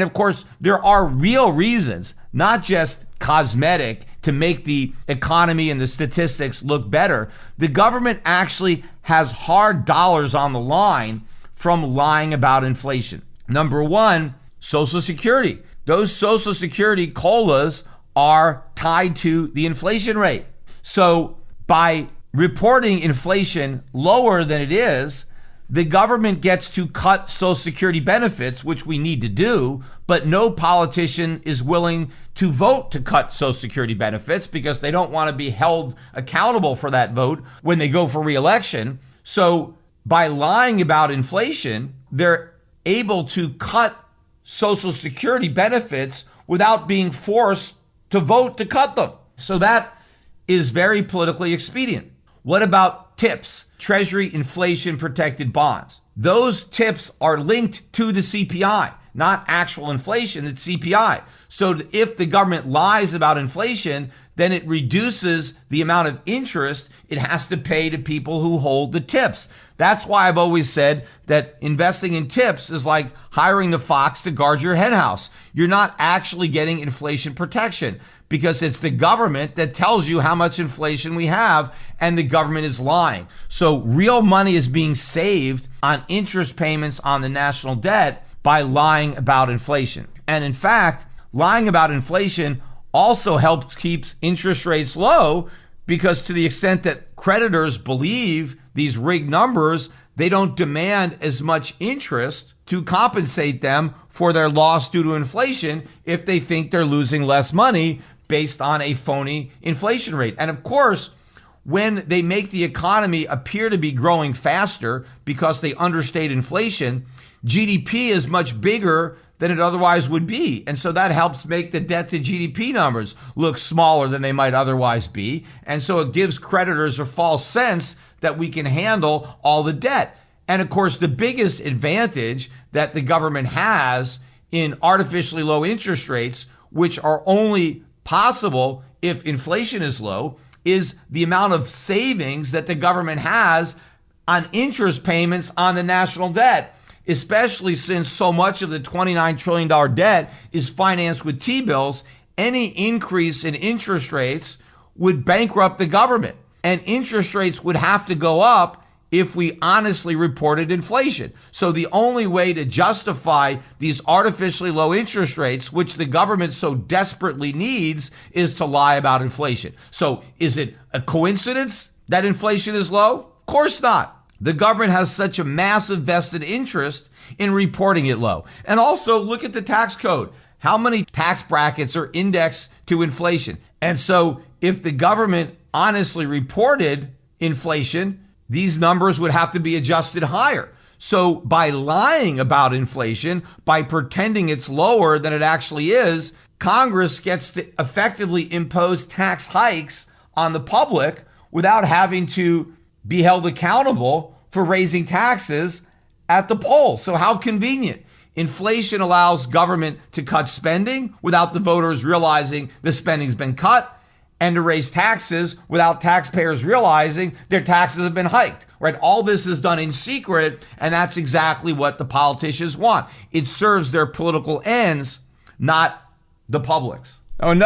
And of course, there are real reasons, not just cosmetic, to make the economy and the statistics look better. The government actually has hard dollars on the line from lying about inflation. Number one, Social Security. Those Social Security COLAs are tied to the inflation rate. So by reporting inflation lower than it is, the government gets to cut Social Security benefits, which we need to do, but no politician is willing to vote to cut Social Security benefits because they don't want to be held accountable for that vote when they go for re-election. So by lying about inflation, they're able to cut Social Security benefits without being forced to vote to cut them. So that is very politically expedient. What about TIPS, Treasury Inflation Protected Bonds? Those TIPS are linked to the CPI, not actual inflation, it's CPI. So if the government lies about inflation, then it reduces the amount of interest it has to pay to people who hold the TIPS. That's why I've always said that investing in TIPS is like hiring the fox to guard your henhouse. You're not actually getting inflation protection because it's the government that tells you how much inflation we have, and the government is lying. So real money is being saved on interest payments on the national debt by lying about inflation. And in fact, lying about inflation also helps keep interest rates low, because to the extent that creditors believe these rigged numbers, they don't demand as much interest to compensate them for their loss due to inflation if they think they're losing less money based on a phony inflation rate. And of course, when they make the economy appear to be growing faster because they understate inflation, GDP is much bigger than it otherwise would be. And so that helps make the debt to GDP numbers look smaller than they might otherwise be. And so it gives creditors a false sense that we can handle all the debt. And of course, the biggest advantage that the government has in artificially low interest rates, which are only possible if inflation is low, is the amount of savings that the government has on interest payments on the national debt, especially since so much of the $29 trillion debt is financed with T-bills. Any increase in interest rates would bankrupt the government, and interest rates would have to go up if we honestly reported inflation. So the only way to justify these artificially low interest rates, which the government so desperately needs, is to lie about inflation. So is it a coincidence that inflation is low? Of course not. The government has such a massive vested interest in reporting it low. And also look at the tax code. How many tax brackets are indexed to inflation? And so if the government honestly reported inflation, these numbers would have to be adjusted higher. So by lying about inflation, by pretending it's lower than it actually is, Congress gets to effectively impose tax hikes on the public without having to be held accountable for raising taxes at the polls. So how convenient. Inflation allows government to cut spending without the voters realizing the spending's been cut, and to raise taxes without taxpayers realizing their taxes have been hiked, right? All this is done in secret, and that's exactly what the politicians want. It serves their political ends, not the public's.